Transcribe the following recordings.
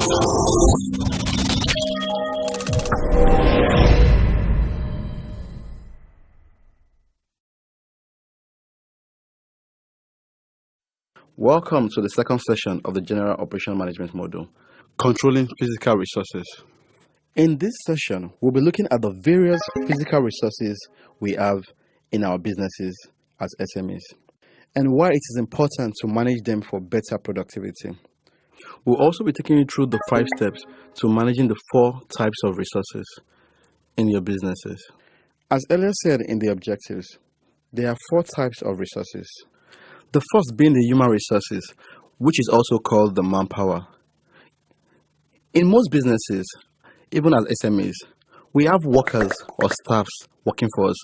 Welcome to the second session of the General Operational Management Module, Controlling Physical Resources. In this session, we'll be looking at the various physical resources we have in our businesses as SMEs and why it is important to manage them for better productivity. We'll also be taking you through the 5 steps to managing the 4 types of resources in your businesses. As earlier said in the objectives, there are 4 types of resources. The first being the human resources, which is also called the manpower. In most businesses, even as SMEs, we have workers or staffs working for us.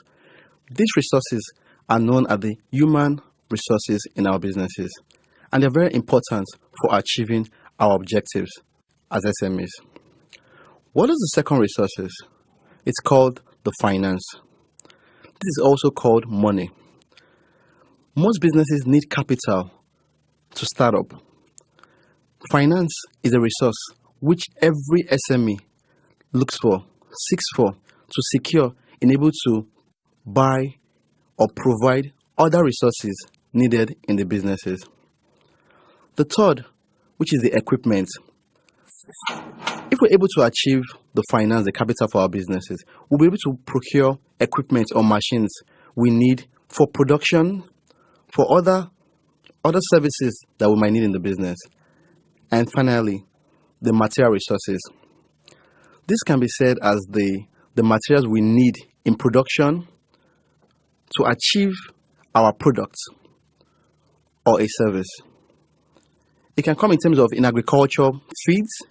These resources are known as the human resources in our businesses, and they're very important for achieving our objectives as SMEs. What is the second resources? It's called the finance. This is also called money. Most businesses need capital to start up. Finance is a resource which every SME seeks for to secure, enable to buy or provide other resources needed in the businesses. The third, which is the equipment. If we're able to achieve the finance, the capital for our businesses, we'll be able to procure equipment or machines we need for production, for other services that we might need in the business. And finally, the material resources. This can be said as the materials we need in production to achieve our product or a service. It can come in terms of, in agriculture, feeds;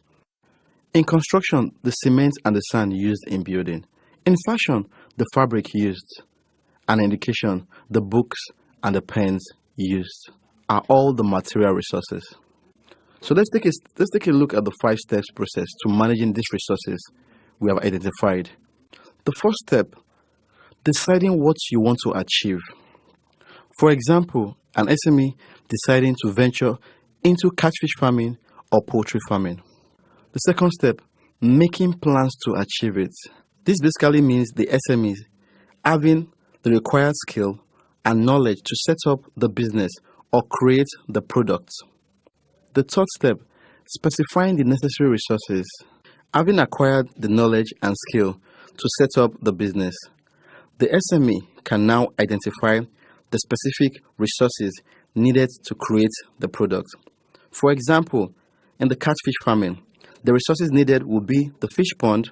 in construction, the cement and the sand used in building; in fashion, the fabric used; and in education, the books and the pens used are all the material resources. So let's take a look at the 5 steps process to managing these resources we have identified. The first step, deciding what you want to achieve. For example, an SME deciding to venture into catfish farming or poultry farming. The second step, making plans to achieve it. This basically means the SME having the required skill and knowledge to set up the business or create the product. The third step, specifying the necessary resources. Having acquired the knowledge and skill to set up the business, the SME can now identify the specific resources needed to create the product. For example, in the catfish farming, the resources needed will be the fish pond,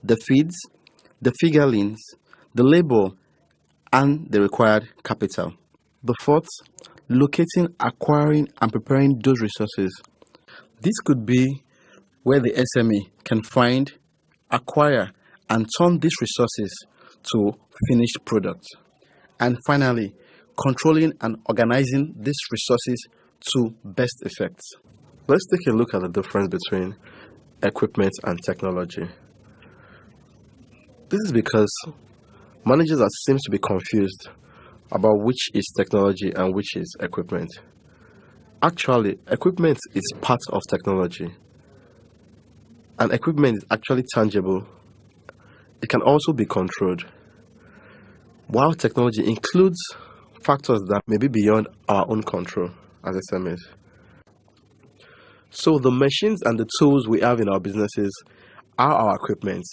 the feeds, the figurines, the labor, and the required capital. The fourth, locating, acquiring, and preparing those resources. This could be where the SME can find, acquire, and turn these resources to finished products. And finally, controlling and organizing these resources to best effects. Let's take a look at the difference between equipment and technology. This is because managers seem to be confused about which is technology and which is equipment. Actually, equipment is part of technology, and equipment is actually tangible. It can also be controlled, while technology includes factors that may be beyond our own control as SMEs. So the machines and the tools we have in our businesses are our equipment,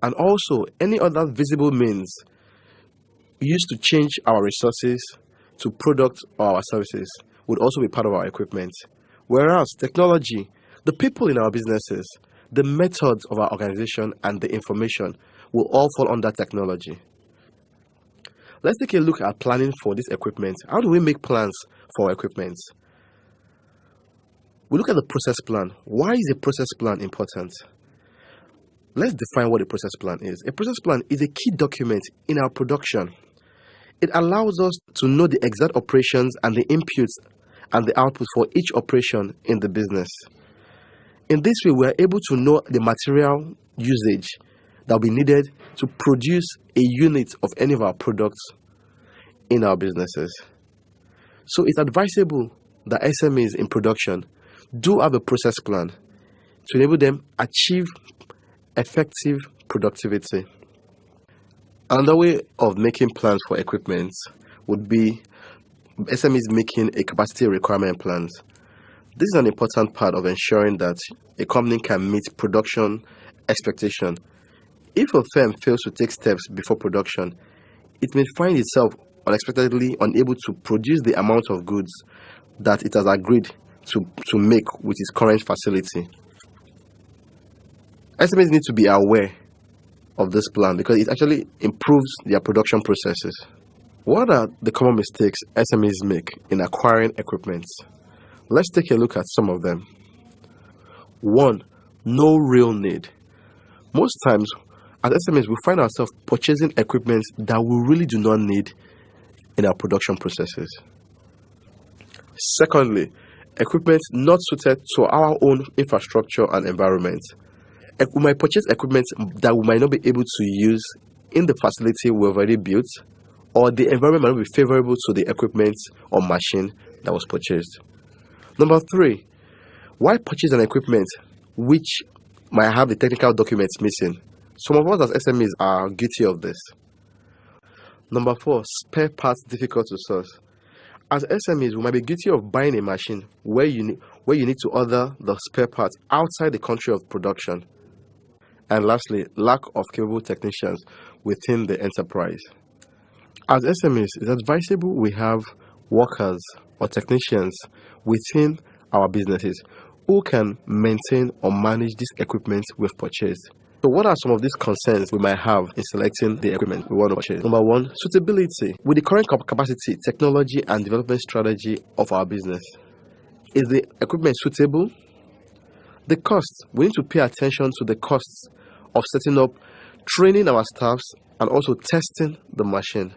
and also any other visible means used to change our resources to products or our services would also be part of our equipment. Whereas technology, the people in our businesses, the methods of our organization, and the information will all fall under technology. Let's take a look at planning for this equipment. How do we make plans for equipment? We look at the process plan. Why is a process plan important? Let's define what a process plan is. A process plan is a key document in our production. It allows us to know the exact operations and the inputs and the outputs for each operation in the business. In this way, we are able to know the material usage that will be needed to produce a unit of any of our products in our businesses. So it's advisable that SMEs in production do have a process plan to enable them achieve effective productivity. Another way of making plans for equipment would be SMEs making a capacity requirement plans. This is an important part of ensuring that a company can meet production expectation. If a firm fails to take steps before production, it may find itself unexpectedly unable to produce the amount of goods that it has agreed to make with its current facility. SMEs need to be aware of this plan because it actually improves their production processes. What are the common mistakes SMEs make in acquiring equipment? Let's take a look at some of them. 1. No real need. Most times, as SMEs, we find ourselves purchasing equipment that we really do not need in our production processes. Secondly, equipment not suited to our own infrastructure and environment. We might purchase equipment that we might not be able to use in the facility we've already built, or the environment might not be favorable to the equipment or machine that was purchased. Number 3, why purchase an equipment which might have the technical documents missing? Some of us as SMEs are guilty of this. Number 4, spare parts difficult to source. As SMEs, we might be guilty of buying a machine where you need to order the spare parts outside the country of production. And lastly, lack of capable technicians within the enterprise. As SMEs, it's advisable we have workers or technicians within our businesses who can maintain or manage this equipment we've purchased. So what are some of these concerns we might have in selecting the equipment we want to purchase? Number 1, suitability. With the current capacity, technology, and development strategy of our business, is the equipment suitable? The cost. We need to pay attention to the costs of setting up, training our staffs, and also testing the machine.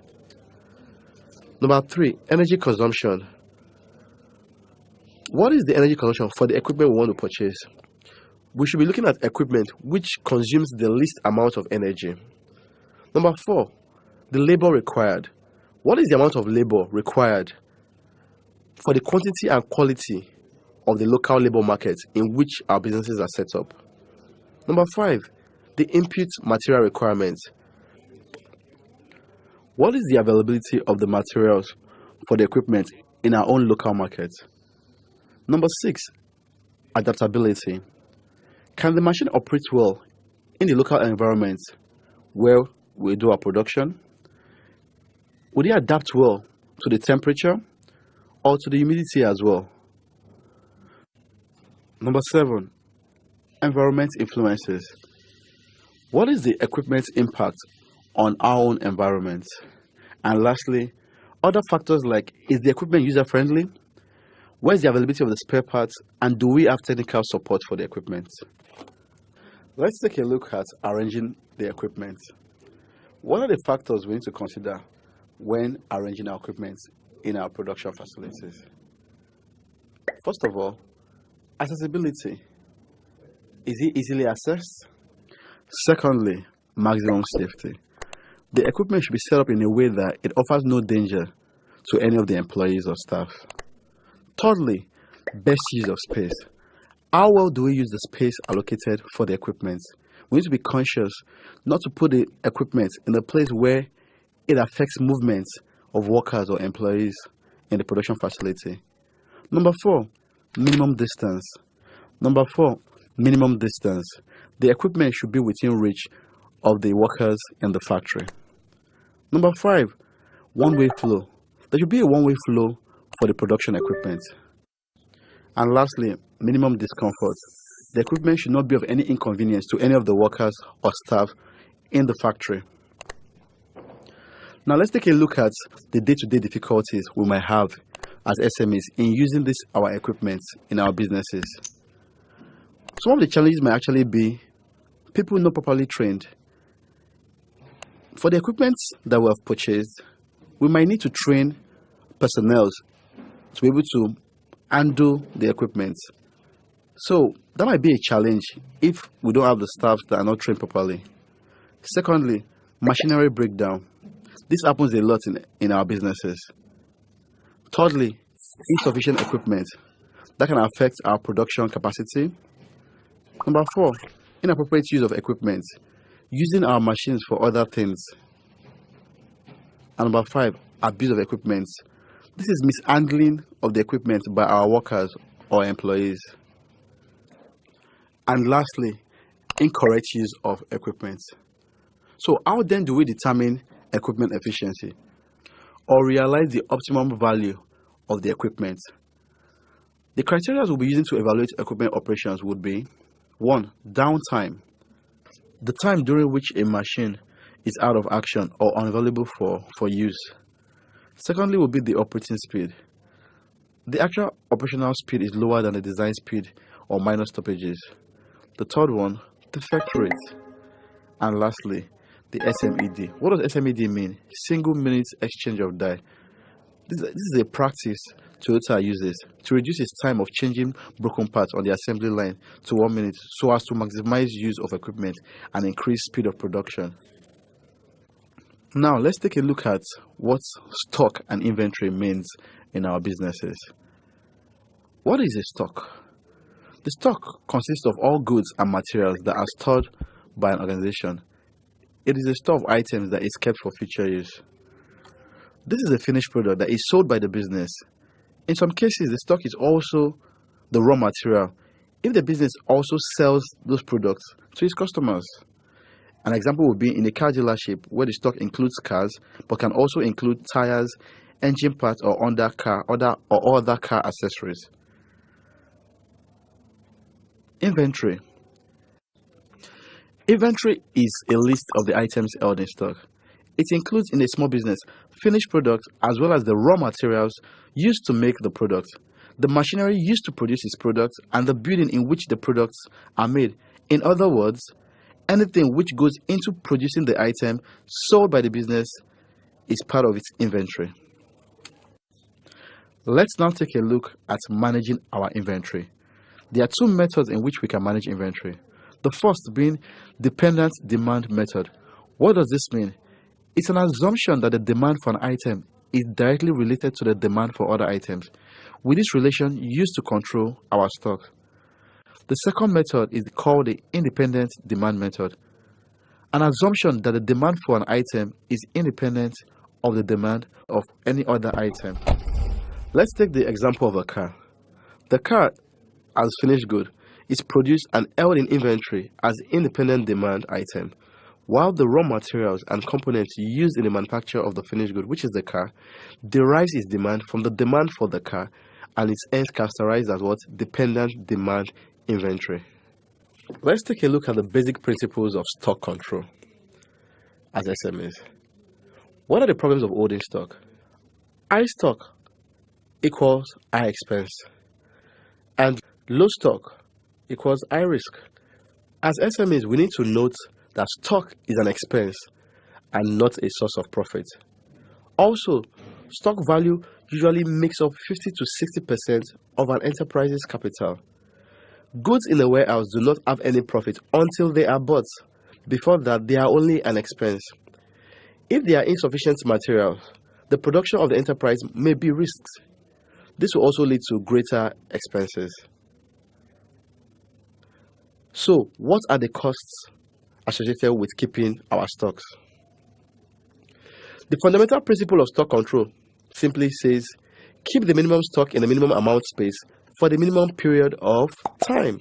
Number 3, energy consumption. What is the energy consumption for the equipment we want to purchase? We should be looking at equipment which consumes the least amount of energy. Number 4, the labor required. What is the amount of labor required for the quantity and quality of the local labor market in which our businesses are set up? Number 5, the input material requirements. What is the availability of the materials for the equipment in our own local market? Number 6, adaptability. Can the machine operate well in the local environment where we do our production? Would it adapt well to the temperature or to the humidity as well? Number 7, environment influences. What is the equipment's impact on our own environment? And lastly, other factors like, is the equipment user-friendly? Where's the availability of the spare parts? And do we have technical support for the equipment? Let's take a look at arranging the equipment. What are the factors we need to consider when arranging our equipment in our production facilities? First of all, accessibility. Is it easily accessed? Secondly, maximum safety. The equipment should be set up in a way that it offers no danger to any of the employees or staff. Thirdly, best use of space. How well do we use the space allocated for the equipment? We need to be conscious not to put the equipment in a place where it affects movement of workers or employees in the production facility. Number 4, minimum distance. Number 4, minimum distance. The equipment should be within reach of the workers in the factory. Number 5, one-way flow. There should be a one-way flow for the production equipment. And lastly, minimum discomfort. The equipment should not be of any inconvenience to any of the workers or staff in the factory. Now let's take a look at the day-to-day difficulties we might have as SMEs in using our equipment in our businesses. Some of the challenges might actually be people not properly trained. For the equipment that we have purchased, we might need to train personnel to be able to handle the equipment. So that might be a challenge if we don't have the staff that are not trained properly. Secondly, machinery breakdown. This happens a lot in our businesses. Thirdly, insufficient equipment. That can affect our production capacity. Number 4, inappropriate use of equipment, using our machines for other things. And number 5, abuse of equipment. This is mishandling of the equipment by our workers or employees. And lastly, incorrect use of equipment. So how then do we determine equipment efficiency or realize the optimum value of the equipment? The criteria we'll be using to evaluate equipment operations would be: 1. Downtime, the time during which a machine is out of action or unavailable for use. Secondly will be the operating speed. The actual operational speed is lower than the design speed or minor stoppages. The third one, defect rate. And lastly, the SMED. What does SMED mean? Single minute exchange of die. This is a practice Toyota uses to reduce its time of changing broken parts on the assembly line to 1 minute so as to maximize use of equipment and increase speed of production. Now let's take a look at what stock and inventory means in our businesses. What is a stock? The stock consists of all goods and materials that are stored by an organization. It is a store of items that is kept for future use. This is a finished product that is sold by the business. In some cases, the stock is also the raw material if the business also sells those products to its customers. An example would be in a car dealership where the stock includes cars but can also include tires, engine parts, or other car accessories. Inventory. Inventory is a list of the items held in stock. It includes, in a small business, finished products as well as the raw materials used to make the product, the machinery used to produce its products, and the building in which the products are made. In other words, anything which goes into producing the item sold by the business is part of its inventory. Let's now take a look at managing our inventory. There are two methods in which we can manage inventory. The first being dependent demand method. What does this mean? It's an assumption that the demand for an item is directly related to the demand for other items, with this relation used to control our stock. The second method is called the independent demand method, an assumption that the demand for an item is independent of the demand of any other item. Let's take the example of a car. The car, as finished good, is produced and held in inventory as independent demand item, while the raw materials and components used in the manufacture of the finished good, which is the car, derives its demand from the demand for the car and is hence categorized as what? Dependent demand inventory. Let's take a look at the basic principles of stock control as SMEs. What are the problems of holding stock? High stock equals high expense, and low stock equals high risk. As SMEs, we need to note that stock is an expense and not a source of profit. Also, stock value usually makes up 50 to 60% of an enterprise's capital. Goods in a warehouse do not have any profit until they are bought. Before that, they are only an expense. If there are insufficient materials, the production of the enterprise may be risked. This will also lead to greater expenses. So, what are the costs associated with keeping our stocks? The fundamental principle of stock control simply says, keep the minimum stock in the minimum amount space for the minimum period of time.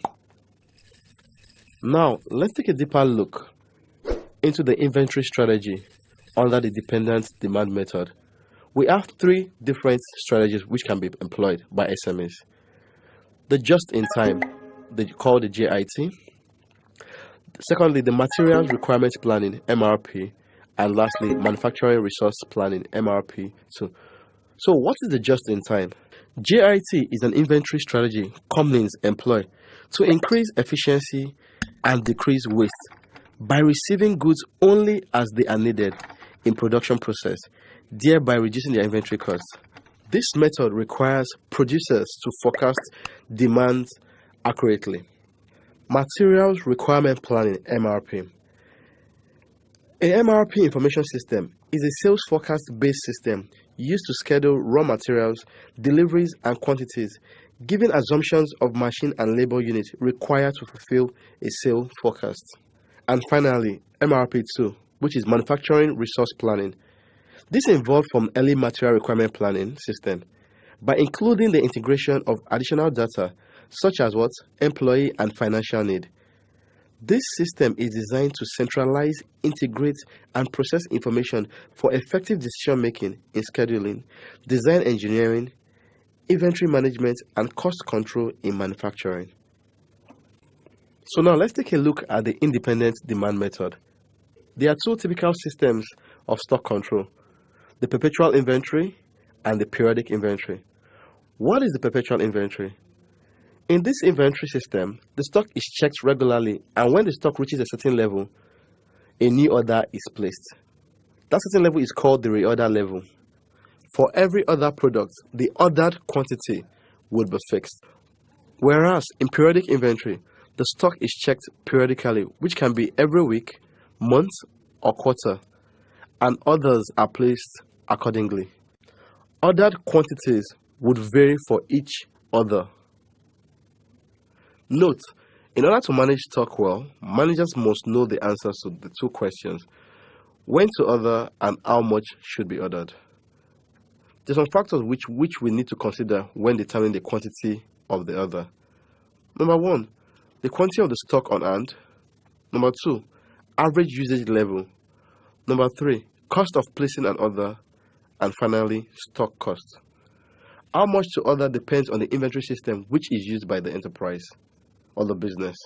Now, let's take a deeper look into the inventory strategy under the dependent demand method. We have three different strategies which can be employed by SMEs. The just-in-time, they call the JIT. Secondly, the materials requirement planning, MRP. And lastly, manufacturing resource planning, MRP. So what is the just-in-time? JIT is an inventory strategy companies employ to increase efficiency and decrease waste by receiving goods only as they are needed in production process, thereby reducing their inventory costs. This method requires producers to forecast demand accurately. Materials requirement planning, MRP. A MRP information system is a sales forecast based system used to schedule raw materials, deliveries, and quantities, Given assumptions of machine and labor units required to fulfill a sale forecast. And finally, MRP2, which is manufacturing resource planning. This involved from early material requirement planning system by including the integration of additional data such as what? Employee and financial need. This system is designed to centralize, integrate, and process information for effective decision making in scheduling, design engineering, inventory management, and cost control in manufacturing. So now let's take a look at the independent demand method. There are two typical systems of stock control: the perpetual inventory and the periodic inventory. What is the perpetual inventory? In this inventory system, the stock is checked regularly, and when the stock reaches a certain level, a new order is placed. That certain level is called the reorder level. For every other product, the ordered quantity would be fixed. Whereas in periodic inventory, the stock is checked periodically, which can be every week, month, or quarter, and orders are placed accordingly. Ordered quantities would vary for each order. Note, in order to manage stock well, managers must know the answers to the two questions: when to order and how much should be ordered. There are some factors which we need to consider when determining the quantity of the order. Number one, the quantity of the stock on hand. Number two, average usage level. Number three, cost of placing an order. And finally, stock cost. How much to order depends on the inventory system which is used by the enterprise or the business.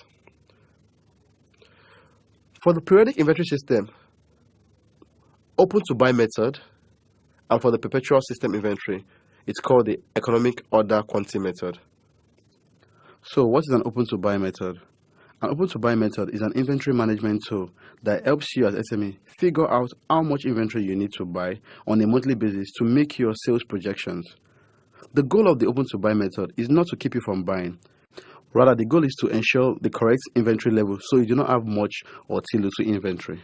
For the periodic inventory system, open to buy method, and for the perpetual system inventory, it's called the economic order quantity method. So what is an open to buy method? An open to buy method is an inventory management tool that helps you as SME figure out how much inventory you need to buy on a monthly basis to make your sales projections. The goal of the open to buy method is not to keep you from buying. Rather, the goal is to ensure the correct inventory level so you do not have much or too little inventory.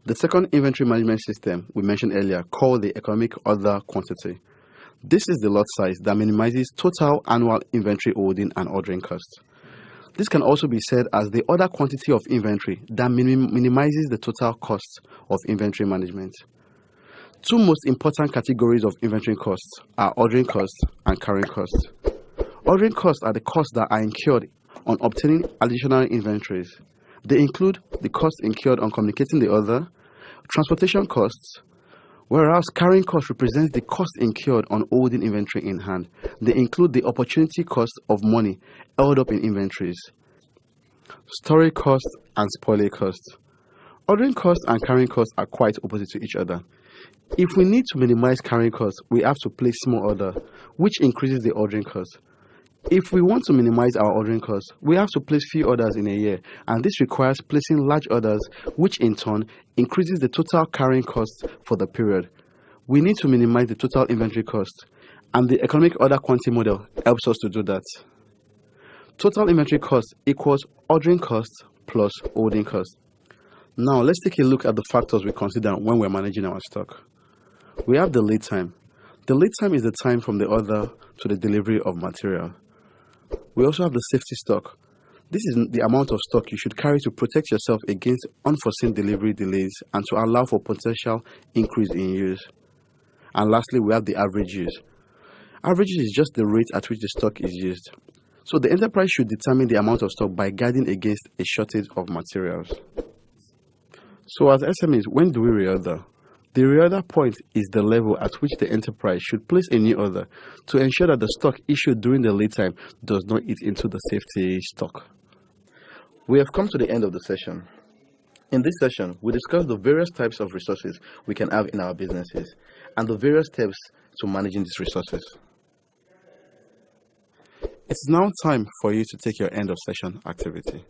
The second inventory management system we mentioned earlier, called the economic order quantity. This is the lot size that minimizes total annual inventory holding and ordering costs. This can also be said as the order quantity of inventory that minimizes the total cost of inventory management. Two most important categories of inventory costs are ordering costs and carrying costs. Ordering costs are the costs that are incurred on obtaining additional inventories. They include the cost incurred on communicating the order, transportation costs, whereas carrying cost represents the cost incurred on holding inventory in hand. They include the opportunity cost of money held up in inventories, storage costs, and spoiling costs. Ordering costs and carrying costs are quite opposite to each other. If we need to minimize carrying costs, we have to place small order, which increases the ordering cost. If we want to minimize our ordering costs, we have to place few orders in a year, and this requires placing large orders, which in turn increases the total carrying costs for the period. We need to minimize the total inventory cost, and the economic order quantity model helps us to do that. Total inventory cost equals ordering costs plus holding costs. Now let's take a look at the factors we consider when we're managing our stock. We have the lead time. The lead time is the time from the order to the delivery of material. We also have the safety stock. This is the amount of stock you should carry to protect yourself against unforeseen delivery delays and to allow for potential increase in use. And lastly, we have the average use. Average use is just the rate at which the stock is used. So the enterprise should determine the amount of stock by guarding against a shortage of materials. So as SMEs, when do we reorder? The reorder point is the level at which the enterprise should place a new order to ensure that the stock issued during the lead time does not eat into the safety stock. We have come to the end of the session. In this session, we discussed the various types of resources we can have in our businesses and the various steps to managing these resources. It's now time for you to take your end of session activity.